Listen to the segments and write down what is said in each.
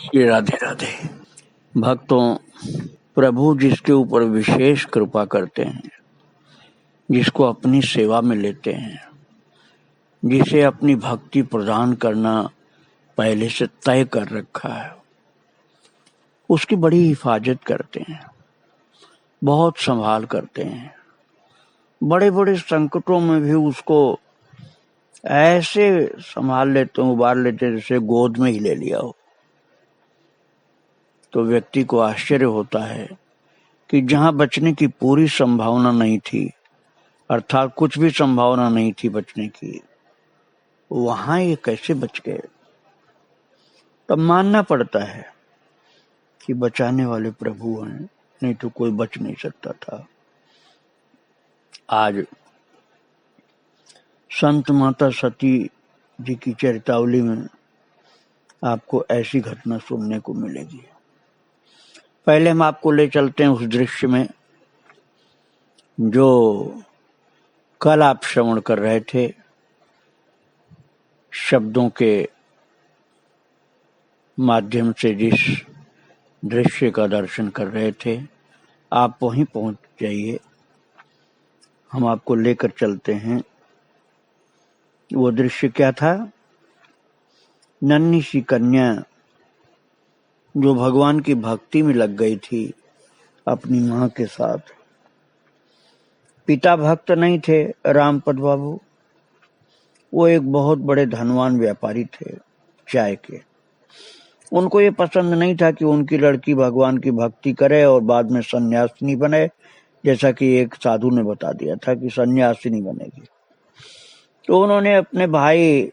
श्री राधे राधे। भक्तों, प्रभु जिसके ऊपर विशेष कृपा करते हैं, जिसको अपनी सेवा में लेते हैं, जिसे अपनी भक्ति प्रदान करना पहले से तय कर रखा है, उसकी बड़ी हिफाजत करते हैं, बहुत संभाल करते हैं। बड़े बड़े संकटों में भी उसको ऐसे संभाल लेते हैं, उबार लेते हैं जैसे गोद में ही ले लिया हो। तो व्यक्ति को आश्चर्य होता है कि जहां बचने की पूरी संभावना नहीं थी, अर्थात कुछ भी संभावना नहीं थी बचने की, वहां ये कैसे बच गए। तब मानना पड़ता है कि बचाने वाले प्रभु हैं, नहीं तो कोई बच नहीं सकता था। आज संत माता सती जी की चरितावली में आपको ऐसी घटना सुनने को मिलेगी। पहले हम आपको ले चलते हैं उस दृश्य में जो कल आप श्रवण कर रहे थे। शब्दों के माध्यम से जिस दृश्य का दर्शन कर रहे थे, आप वहीं पहुंच जाइए। हम आपको लेकर चलते हैं। वो दृश्य क्या था? नन्ही सी कन्या जो भगवान की भक्ति में लग गई थी अपनी मां के साथ। पिता भक्त नहीं थे रामपद बाबू, वो एक बहुत बड़े धनवान व्यापारी थे चाय के। उनको ये पसंद नहीं था कि उनकी लड़की भगवान की भक्ति करे और बाद में सन्यासिनी बने, जैसा कि एक साधु ने बता दिया था कि सन्यासिनी बनेगी। तो उन्होंने अपने भाई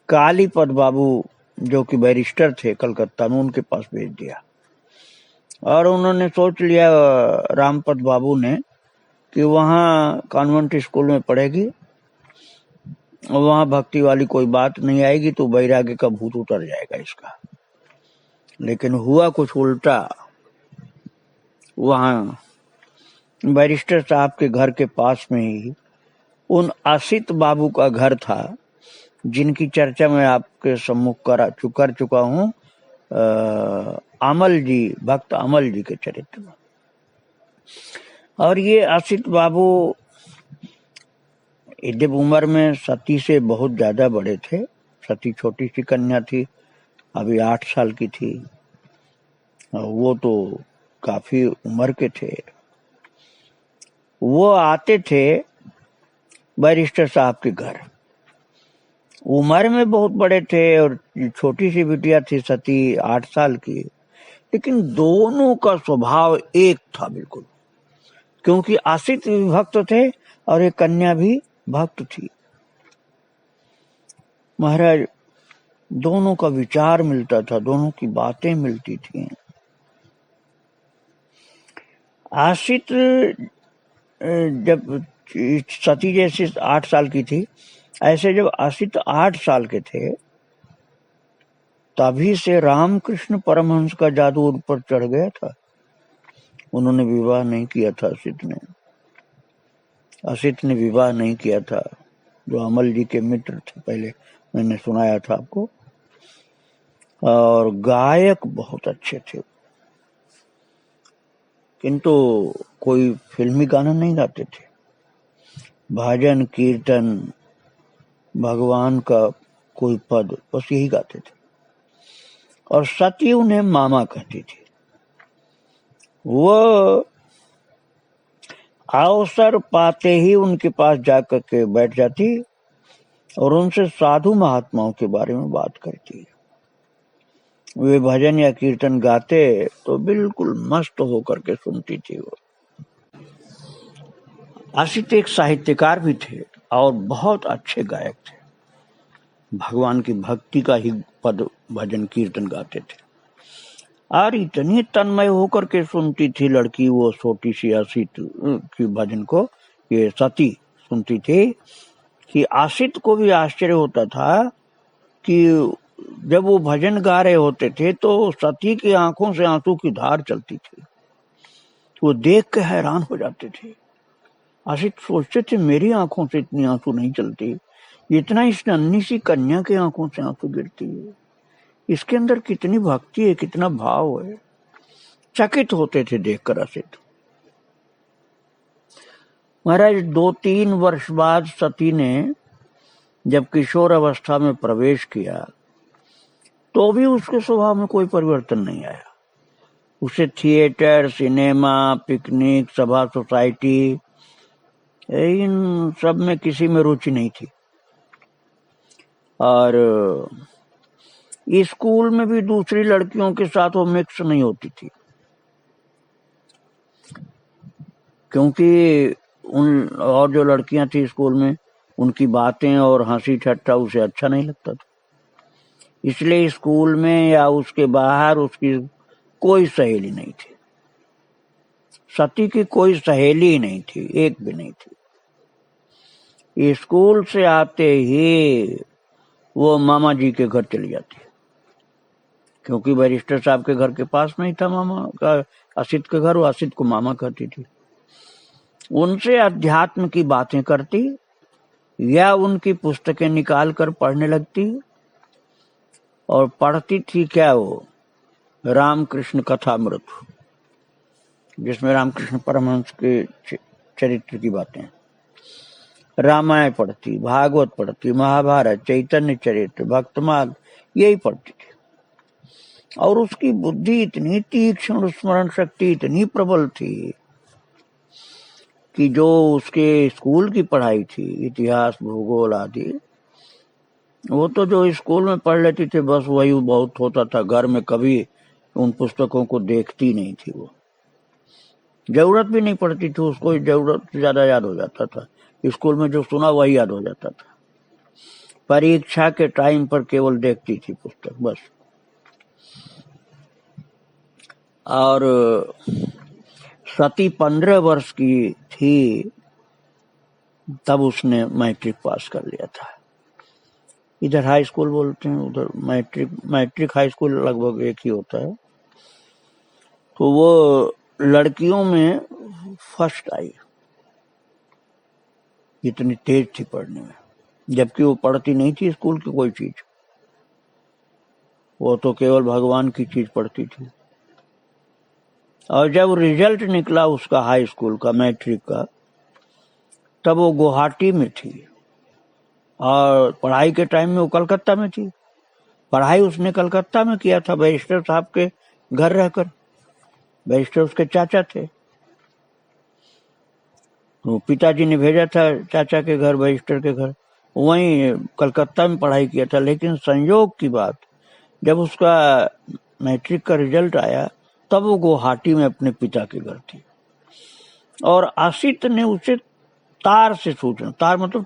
कालीपद बाबू जो कि बैरिस्टर थे कलकत्ता में, उनके पास भेज दिया। और उन्होंने सोच लिया रामपद बाबू ने कि वहाँ कॉन्वेंट स्कूल में पढ़ेगी, वहाँ भक्ति वाली कोई बात नहीं आएगी तो वैराग्य का भूत उतर जाएगा इसका। लेकिन हुआ कुछ उल्टा। वहाँ बैरिस्टर साहब के घर के पास में ही उन आसित बाबू का घर था, जिनकी चर्चा मैं आपके सम्मुख कर चुका हूँ अमल जी, भक्त अमल जी के चरित्र में। और ये आसित बाबू जब उम्र में सती से बहुत ज्यादा बड़े थे। सती छोटी सी कन्या थी, अभी 8 साल की थी, वो तो काफी उम्र के थे। वो आते थे बैरिस्टर साहब के घर, उम्र में बहुत बड़े थे और छोटी सी बिटिया थी सती 8 साल की, लेकिन दोनों का स्वभाव एक था बिल्कुल, क्योंकि आसित भी भक्त थे और एक कन्या भी भक्त थी। महाराज, दोनों का विचार मिलता था, दोनों की बातें मिलती थी। आसित जब सती जैसे 8 साल की थी, ऐसे जब आसित 8 साल के थे, तभी से रामकृष्ण परमहंस का जादू उन पर चढ़ गया था। उन्होंने विवाह नहीं किया था। असित ने विवाह नहीं किया था, जो अमल जी के मित्र थे, पहले मैंने सुनाया था आपको। और गायक बहुत अच्छे थे, किंतु कोई फिल्मी गाना नहीं गाते थे। भजन कीर्तन, भगवान का कोई पद, बस यही गाते थे। और सती उन्हें मामा कहती थी। वो अवसर पाते ही उनके पास जाकर के बैठ जाती और उनसे साधु महात्माओं के बारे में बात करती। वे भजन या कीर्तन गाते तो बिल्कुल मस्त होकर के सुनती थी। वो आसित एक साहित्यकार भी थे और बहुत अच्छे गायक थे। भगवान की भक्ति का ही पद भजन कीर्तन गाते थे और इतनी तन्मय होकर के सुनती थी लड़की, वो छोटी सी आसित की भजन को ये सती सुनती थी कि आसित को भी आश्चर्य होता था कि जब वो भजन गा रहे होते थे तो सती की आंखों से आंसू की धार चलती थी। वो देख के हैरान हो जाते थे। आसित सोचते थे मेरी आंखों से इतनी आंसू नहीं चलती, इतना इस नन्ही सी कन्या के आंखों से आंसू गिरती है। इसके अंदर कितनी भक्ति है, कितना भाव है। चकित होते थे देखकर असित। महाराज 2-3 वर्ष बाद सती ने जब किशोर अवस्था में प्रवेश किया तो भी उसके स्वभाव में कोई परिवर्तन नहीं आया। उसे थिएटर, सिनेमा, पिकनिक, सभा, सोसाइटी, इन सब में किसी में रुचि नहीं थी। और स्कूल में भी दूसरी लड़कियों के साथ वो मिक्स नहीं होती थी, क्योंकि उन और जो लड़कियां थी स्कूल में उनकी बातें और हंसी ठट्टा उसे अच्छा नहीं लगता था। इसलिए स्कूल में या उसके बाहर उसकी कोई सहेली नहीं थी। सती की कोई सहेली ही नहीं थी, एक भी नहीं थी। स्कूल से आते ही वो मामा जी के घर चली जाती, क्योंकि बैरिस्टर साहब के घर के पास में ही था मामा का असित के घर। वो असित को मामा कहती थी। उनसे अध्यात्म की बातें करती या उनकी पुस्तकें निकाल कर पढ़ने लगती। और पढ़ती थी क्या, वो रामकृष्ण कथामृत, जिसमें रामकृष्ण परमहंस के चरित्र की बातें। रामायण पढ़ती, भागवत पढ़ती, महाभारत, चैतन्य चरित्र, भक्तमार्ग, यही पढ़ती थी। और उसकी बुद्धि इतनी तीक्ष्ण, स्मरण शक्ति इतनी प्रबल थी कि जो उसके स्कूल की पढ़ाई थी, इतिहास, भूगोल आदि, वो तो जो स्कूल में पढ़ लेती थी बस वही बहुत होता था। घर में कभी उन पुस्तकों को देखती नहीं थी। वो जरूरत भी नहीं पड़ती थी उसको, जरूरत से ज्यादा याद हो जाता था। स्कूल में जो सुना वही याद हो जाता था। परीक्षा के टाइम पर केवल देखती थी पुस्तक बस। और सती 15 वर्ष की थी तब उसने मैट्रिक पास कर लिया था। इधर हाई स्कूल बोलते हैं, उधर मैट्रिक हाई स्कूल लगभग एक ही होता है। तो वो लड़कियों में फर्स्ट आई, इतनी तेज थी पढ़ने में, जबकि वो पढ़ती नहीं थी स्कूल की कोई चीज। वो तो केवल भगवान की चीज पढ़ती थी। और जब रिजल्ट निकला उसका हाई स्कूल का, मैट्रिक का, तब वो गुवाहाटी में थी। और पढ़ाई के टाइम में वो कलकत्ता में थी। पढ़ाई उसने कलकत्ता में किया था, बैरिस्टर साहब के घर रहकर। बैरिस्टर उसके चाचा थे। तो पिताजी ने भेजा था चाचा के घर, बैरिस्टर के घर, वहीं कलकत्ता में पढ़ाई किया था। लेकिन संयोग की बात, जब उसका मैट्रिक का रिजल्ट आया तब वो गुवाहाटी में अपने पिता के घर थी। और असित ने उसे तार से सूचना, तार मतलब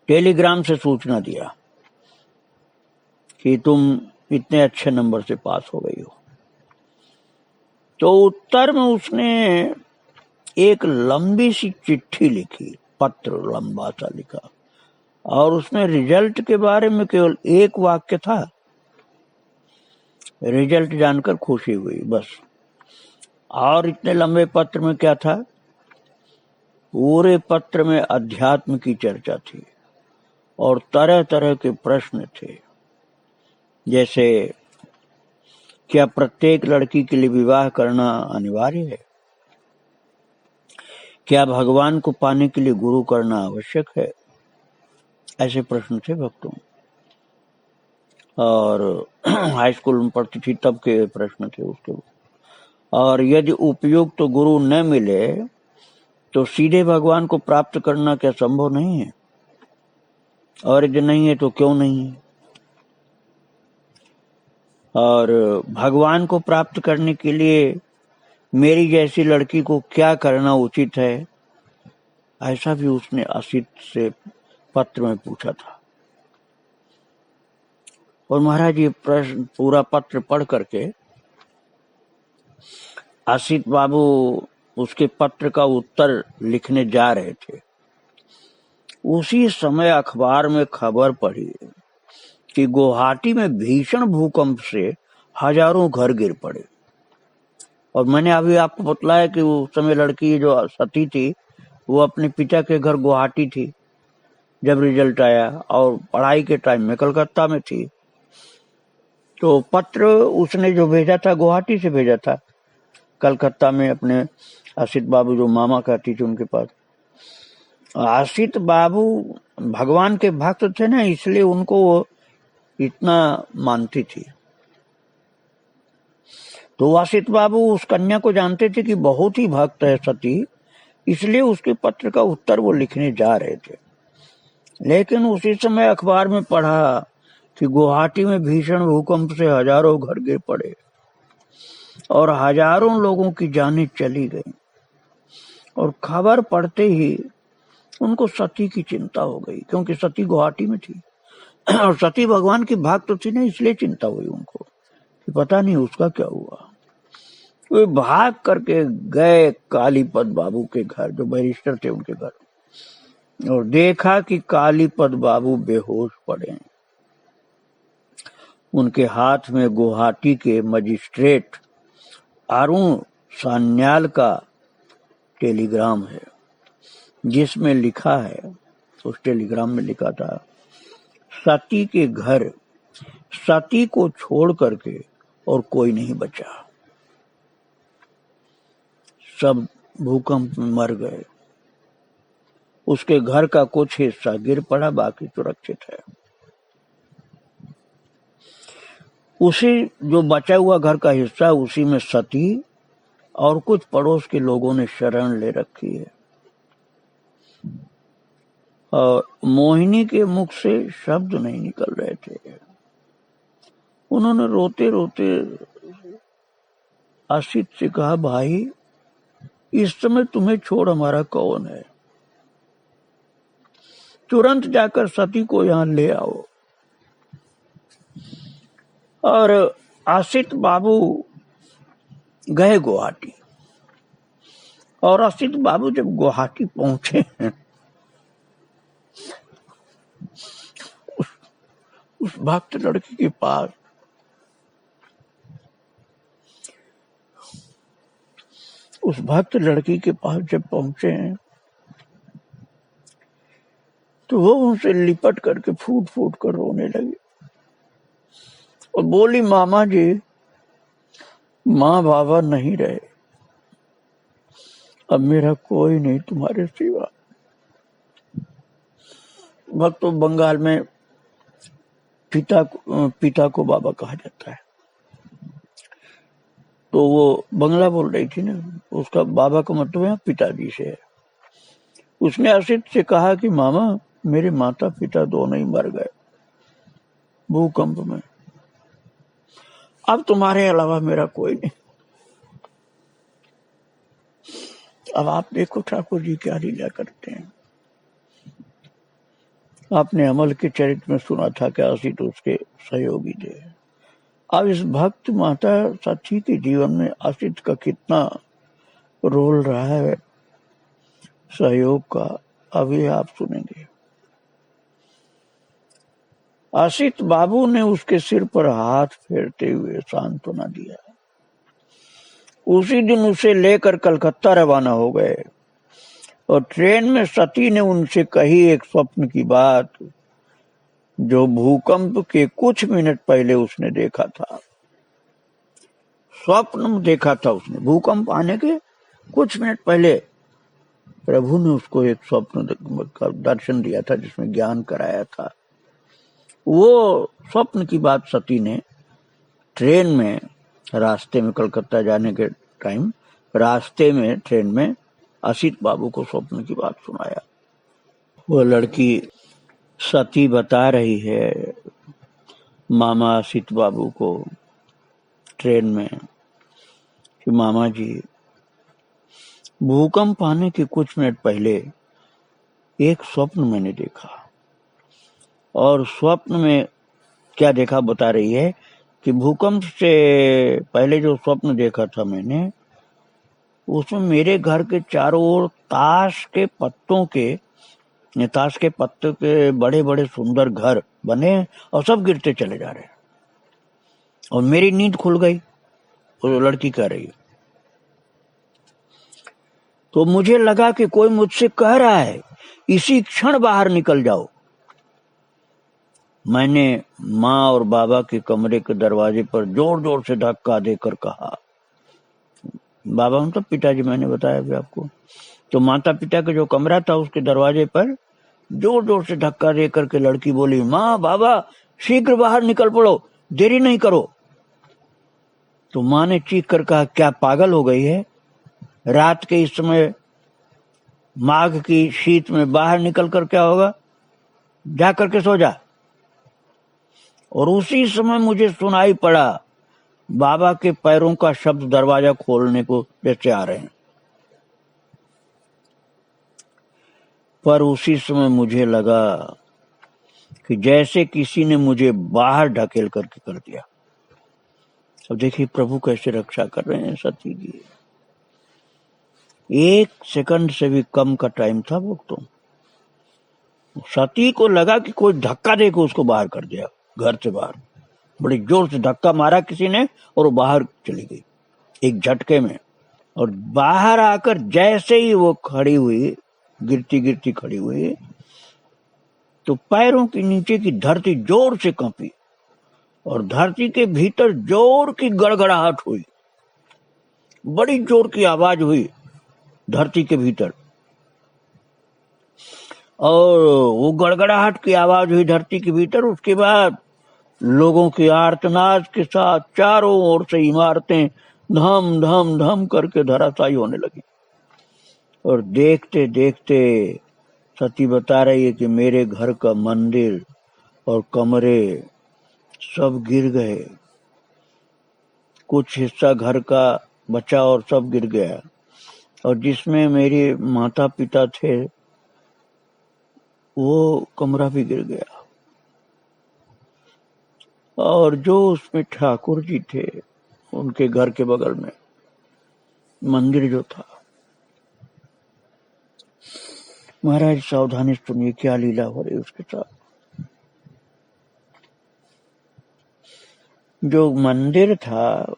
टेलीग्राम से सूचना दिया कि तुम इतने अच्छे नंबर से पास हो गई हो। तो उत्तर में उसने एक लंबी सी चिट्ठी लिखी, पत्र लंबा सा लिखा, और उसमें रिजल्ट के बारे में केवल एक वाक्य था, रिजल्ट जानकर खुशी हुई बस। और इतने लंबे पत्र में क्या था? पूरे पत्र में अध्यात्म की चर्चा थी और तरह तरह के प्रश्न थे, जैसे क्या प्रत्येक लड़की के लिए विवाह करना अनिवार्य है? क्या भगवान को पाने के लिए गुरु करना आवश्यक है? ऐसे प्रश्न थे भक्तों। और हाई स्कूल में पढ़ती थी तब के प्रश्न थे उसके। और यदि उपयुक्त तो गुरु न मिले तो सीधे भगवान को प्राप्त करना क्या संभव नहीं है? और यदि नहीं है तो क्यों नहीं है? और भगवान को प्राप्त करने के लिए मेरी जैसी लड़की को क्या करना उचित है? ऐसा भी उसने असित से पत्र में पूछा था। और महाराज ये प्रश्न, पूरा पत्र पढ़ करके असित बाबू उसके पत्र का उत्तर लिखने जा रहे थे। उसी समय अखबार में खबर पढ़ी कि गुवाहाटी में भीषण भूकंप से हजारों घर गिर पड़े। और मैंने अभी आपको बतलाया कि उस समय लड़की जो सती थी वो अपने पिता के घर गुवाहाटी थी जब रिजल्ट आया, और पढ़ाई के टाइम में कलकत्ता में थी। तो पत्र उसने जो भेजा था गुवाहाटी से भेजा था, कलकत्ता में अपने आसित बाबू जो मामा कहती थी उनके पास। आसित बाबू भगवान के भक्त थे ना, इसलिए उनको इतना मानती थी। तो आसित बाबू उस कन्या को जानते थे कि बहुत ही भक्त है सती, इसलिए उसके पत्र का उत्तर वो लिखने जा रहे थे। लेकिन उसी समय अखबार में पढ़ा कि गुवाहाटी में भीषण भूकंप से हजारों घर गिर पड़े और हजारों लोगों की जानें चली गई। और खबर पढ़ते ही उनको सती की चिंता हो गई, क्योंकि सती गुवाहाटी में थी और सती भगवान की भक्त थी ना, इसलिए चिंता हुई उनको कि पता नहीं उसका क्या हुआ। वे भाग करके गए कालीपद बाबू के घर, जो बैरिस्टर थे उनके घर, और देखा कि कालीपद बाबू बेहोश पड़े हैं। उनके हाथ में गुवाहाटी के मजिस्ट्रेट अरुण सान्याल का टेलीग्राम है, जिसमें लिखा है, उस टेलीग्राम में लिखा था, सती के घर सती को छोड़ करके और कोई नहीं बचा, सब भूकंप में मर गए। उसके घर का कुछ हिस्सा गिर पड़ा, बाकी सुरक्षित है। उसी जो बचा हुआ घर का हिस्सा, उसी में सती और कुछ पड़ोस के लोगों ने शरण ले रखी है। और मोहिनी के मुख से शब्द नहीं निकल रहे थे। उन्होंने रोते रोते आसित से कहा, भाई इस समय तुम्हें छोड़ हमारा कौन है, तुरंत जाकर सती को यहां ले आओ। और आसित बाबू गए गुवाहाटी, और आसित बाबू जब गुवाहाटी पहुंचे उस भक्त लड़की के पास, उस भक्त लड़की के पास जब पहुंचे हैं तो वो उनसे लिपट करके फूट फूट कर रोने लगी और बोली, मामा जी, माँ बाबा नहीं रहे, अब मेरा कोई नहीं तुम्हारे सिवा। भक्तों, बंगाल में पिता को बाबा कहा जाता है, तो वो बंगला बोल रही थी ना, उसका बाबा का मतलब है पिताजी से है। उसने आसित से कहा कि मामा, मेरे माता पिता दोनों ही मर गए भूकंप में, अब तुम्हारे अलावा मेरा कोई नहीं। अब आप देखो ठाकुर जी क्या लीला करते हैं। आपने अमल के चरित्र में सुना था कि आसित उसके सहयोगी थे। अब इस भक्त माता सती के जीवन में आसित का कितना रोल रहा है सहयोग का, अभी आप सुनेंगे। आसित बाबू ने उसके सिर पर हाथ फेरते हुए सांत्वना दिया। उसी दिन उसे लेकर कलकत्ता रवाना हो गए और ट्रेन में सती ने उनसे कही एक स्वप्न की बात, जो भूकंप के कुछ मिनट पहले उसने देखा था। स्वप्न देखा था उसने, भूकंप आने के कुछ मिनट पहले प्रभु ने उसको एक स्वप्न का दर्शन दिया था, जिसमें ज्ञान कराया था। वो स्वप्न की बात सती ने ट्रेन में, रास्ते में, कलकत्ता जाने के टाइम रास्ते में ट्रेन में आसित बाबू को स्वप्न की बात सुनाया। वो लड़की सती बता रही है मामा आसित बाबू को ट्रेन में कि मामा जी, भूकंप आने के कुछ मिनट पहले एक स्वप्न मैंने देखा, और स्वप्न में क्या देखा बता रही है कि भूकंप से पहले जो स्वप्न देखा था मैंने, उसमें मेरे घर के चारों ओर ताश के पत्तों के बड़े बड़े सुंदर घर बने और सब गिरते चले जा रहे हैं, और मेरी नींद खुल गई। वो लड़की कह रही है, तो मुझे लगा कि कोई मुझसे कह रहा है इसी क्षण बाहर निकल जाओ। मैंने माँ और बाबा के कमरे के दरवाजे पर जोर जोर से धक्का देकर कहा, बाबा मतलब पिताजी, मैंने बताया भी आपको। तो माता पिता का जो कमरा था उसके दरवाजे पर जोर जोर से धक्का दे करके लड़की बोली, माँ बाबा शीघ्र बाहर निकल पड़ो, देरी नहीं करो। तो माँ ने चीख कर कहा, क्या पागल हो गई है? रात के इस समय माघ की शीत में बाहर निकल कर क्या होगा? जा करके सो जा। और उसी समय मुझे सुनाई पड़ा बाबा के पैरों का शब्द दरवाजा खोलने को जैसे आ रहे हैं। पर उसी समय मुझे लगा कि जैसे किसी ने मुझे बाहर ढकेल करके कर दिया। अब देखिए प्रभु कैसे रक्षा कर रहे हैं सती की। 1 सेकंड से भी कम का टाइम था वो। तो सती को लगा कि कोई धक्का देकर उसको बाहर कर दिया, घर से बाहर। बड़ी जोर से धक्का मारा किसी ने और वो बाहर चली गई एक झटके में। और बाहर आकर जैसे ही वो खड़ी हुई, गिरती गिरती खड़ी हुई, तो पैरों के नीचे की धरती जोर से कांपी और धरती के भीतर जोर की गड़गड़ाहट हुई। बड़ी जोर की आवाज हुई धरती के भीतर, और वो गड़गड़ाहट की आवाज हुई धरती के भीतर। उसके बाद लोगों की आर्तनाद के साथ चारों ओर से इमारतें धम धम धम करके धराशायी होने लगी। और देखते देखते सती बता रही है कि मेरे घर का मंदिर और कमरे सब गिर गए। कुछ हिस्सा घर का बचा और सब गिर गया। और जिसमें मेरे माता पिता थे वो कमरा भी गिर गया। और जो उसमें ठाकुर जी थे उनके घर के बगल में मंदिर जो था। महाराज सावधानी सुनिए क्या लीला हो रही उसके साथ। जो मंदिर था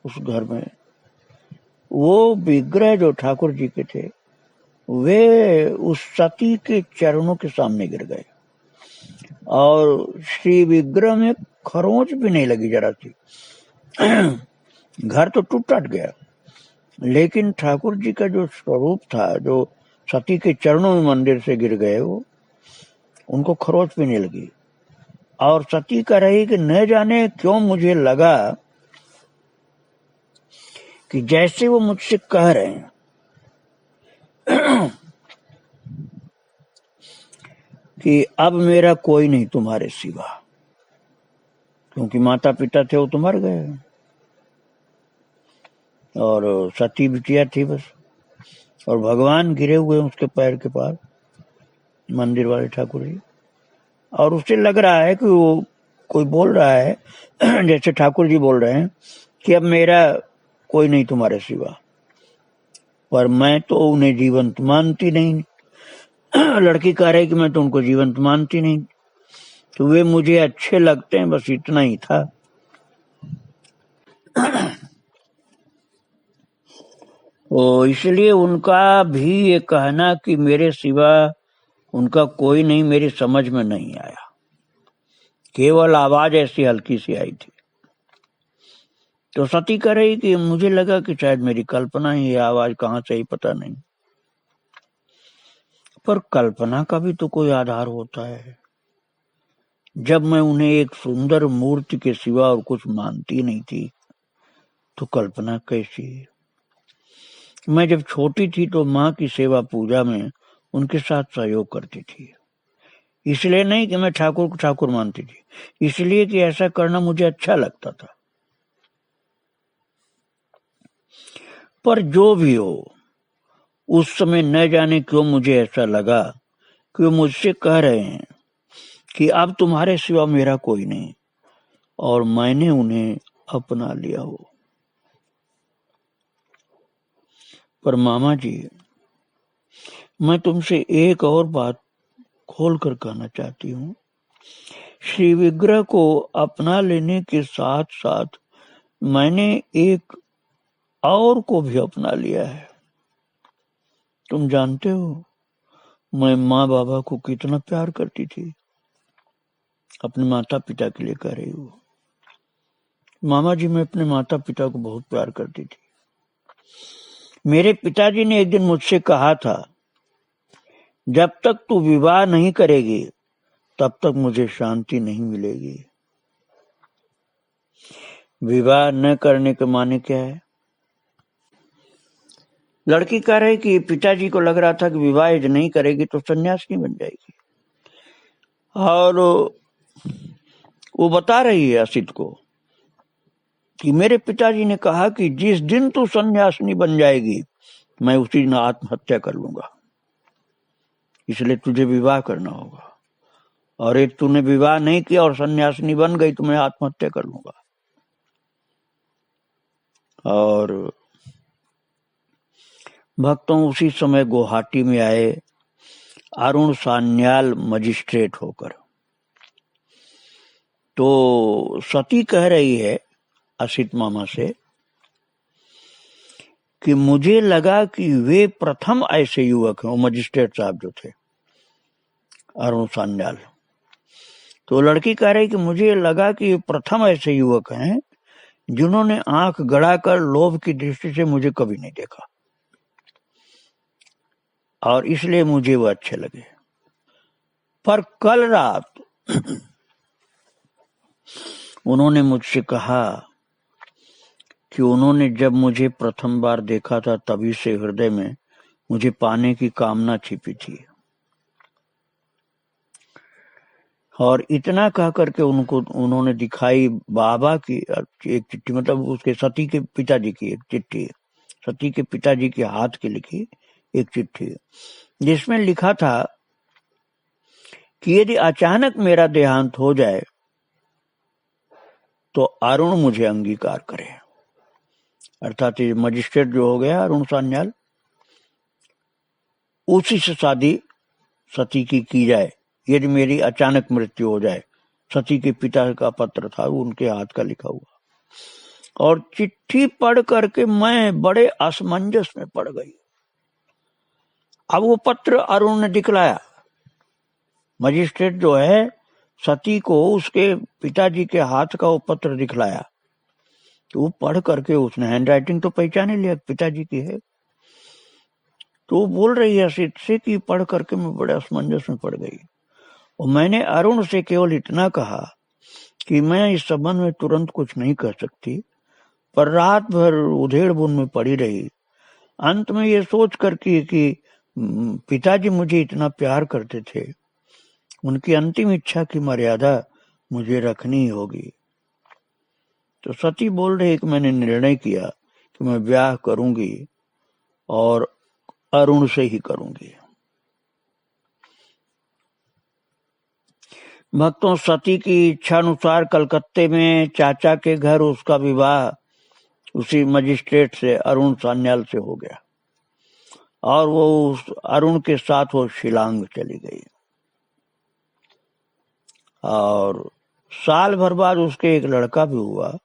उस घर में, वो विग्रह जो ठाकुर जी के थे वे उस सती के चरणों के सामने गिर गए। और श्री विग्रह में खरोंच भी नहीं लगी जरा सी। घर तो टूट टट गया, लेकिन ठाकुर जी का जो स्वरूप था, जो सती के चरणों में मंदिर से गिर गए, वो उनको खरोंच भी नहीं लगी। और सती कह रही कि न जाने क्यों मुझे लगा कि जैसे वो मुझसे कह रहे हैं कि अब मेरा कोई नहीं तुम्हारे सिवा, क्योंकि माता पिता थे वो तो मर गए और सती बिटिया थी बस। और भगवान गिरे हुए उसके पैर के पास, मंदिर वाले ठाकुर जी। और उसे लग रहा है कि वो कोई बोल रहा है जैसे ठाकुर जी बोल रहे हैं कि अब मेरा कोई नहीं तुम्हारे सिवा। पर मैं तो उन्हें जीवंत मानती नहीं। लड़की कह रही कि मैं तो उनको जीवंत मानती नहीं, तो वे मुझे अच्छे लगते हैं, बस इतना ही था। तो इसलिए उनका भी ये कहना कि मेरे सिवा उनका कोई नहीं मेरी समझ में नहीं आया। केवल आवाज ऐसी हल्की सी आई थी। तो सती कह रही कि मुझे लगा कि शायद मेरी कल्पना ही, ये आवाज कहाँ से ही पता नहीं। पर कल्पना का भी तो कोई आधार होता है। जब मैं उन्हें एक सुंदर मूर्ति के सिवा और कुछ मानती नहीं थी तो कल्पना कैसी? मैं जब छोटी थी तो माँ की सेवा पूजा में उनके साथ सहयोग करती थी। इसलिए नहीं कि मैं ठाकुर को ठाकुर मानती थी, इसलिए कि ऐसा करना मुझे अच्छा लगता था। पर जो भी हो, उस समय न जाने क्यों मुझे ऐसा लगा कि वो मुझसे कह रहे हैं कि अब तुम्हारे सिवा मेरा कोई नहीं और मैंने उन्हें अपना लिया हो। पर मामा जी, मैं तुमसे एक और बात खोल कर कहना चाहती हूँ। श्री विग्रह को अपना लेने के साथ साथ मैंने एक और को भी अपना लिया है। तुम जानते हो मैं माँ बाबा को कितना प्यार करती थी। अपने माता पिता के लिए कह रही हूँ। मामा जी, मैं अपने माता पिता को बहुत प्यार करती थी। मेरे पिताजी ने एक दिन मुझसे कहा था, जब तक तू विवाह नहीं करेगी तब तक मुझे शांति नहीं मिलेगी। विवाह न करने के माने क्या है? लड़की कह रही कि पिताजी को लग रहा था कि विवाह यदि नहीं करेगी तो सन्यासिनी बन जाएगी। और वो बता रही है असित को कि मेरे पिताजी ने कहा कि जिस दिन तू सन्यासिनी बन जाएगी मैं उसी दिन आत्महत्या कर लूंगा, इसलिए तुझे विवाह करना होगा। और एक तूने विवाह नहीं किया और सन्यासिनी बन गई तो मैं आत्महत्या कर लूंगा। और भक्तों उसी समय गुवाहाटी में आए अरुण सान्याल मजिस्ट्रेट होकर। तो सती कह रही है असित मामा से कि मुझे लगा कि वे प्रथम ऐसे युवक हैं, वो मजिस्ट्रेट साहब जो थे अरुण सान्याल। तो लड़की कह रही कि मुझे लगा कि प्रथम ऐसे युवक हैं जिन्होंने आंख गड़ाकर लोभ की दृष्टि से मुझे कभी नहीं देखा, और इसलिए मुझे वो अच्छे लगे। पर कल रात उन्होंने मुझसे कहा कि उन्होंने जब मुझे प्रथम बार देखा था तभी से हृदय में मुझे पाने की कामना छिपी थी। और इतना कह करके उन्होंने दिखाई बाबा की एक चिट्ठी, मतलब उसके सती के पिताजी की एक चिट्ठी, सती के पिताजी के हाथ की लिखी एक चिट्ठी, जिसमें लिखा था कि यदि अचानक मेरा देहांत हो जाए तो अरुण मुझे अंगीकार करे। अर्थात ये मजिस्ट्रेट जो हो गया अरुण सान्याल, उसी से शादी सती की जाए यदि मेरी अचानक मृत्यु हो जाए। सती के पिता का पत्र था, उनके हाथ का लिखा हुआ। और चिट्ठी पढ़ करके मैं बड़े असमंजस में पड़ गई। अब वो पत्र अरुण ने दिखलाया, मजिस्ट्रेट जो है सती को उसके पिताजी के हाथ का वो पत्र दिखलाया। तो वो पढ़ करके उसने हैंडराइटिंग तो पहचान ही लिया पिताजी की है। तो वो बोल रही है असित से कि पढ़ करके मैं बड़े असमंजस में पड़ गई। और मैंने अरुण से केवल इतना कहा कि मैं इस संबंध में तुरंत कुछ नहीं कर सकती, पर रात भर उधेड़ बुन में पड़ी रही। अंत में ये सोच कर कि पिताजी मुझे इतना प्यार करते थे, उनकी अंतिम इच्छा की मर्यादा मुझे रखनी ही होगी। तो सती बोल रही कि मैंने निर्णय किया कि मैं ब्याह करूंगी और अरुण से ही करूंगी। भक्तों, सती की इच्छा अनुसार कलकत्ते में चाचा के घर उसका विवाह उसी मजिस्ट्रेट से अरुण सान्याल से हो गया, और वो उस अरुण के साथ वो शिलांग चली गई। और साल भर बाद उसके एक लड़का भी हुआ।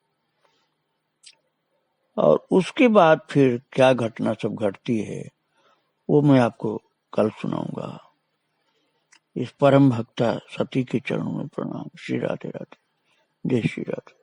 और उसके बाद फिर क्या घटना सब घटती है वो मैं आपको कल सुनाऊंगा। इस परम भक्ता सती के चरणों में प्रणाम। श्री राधे राधे। जय श्री राधे।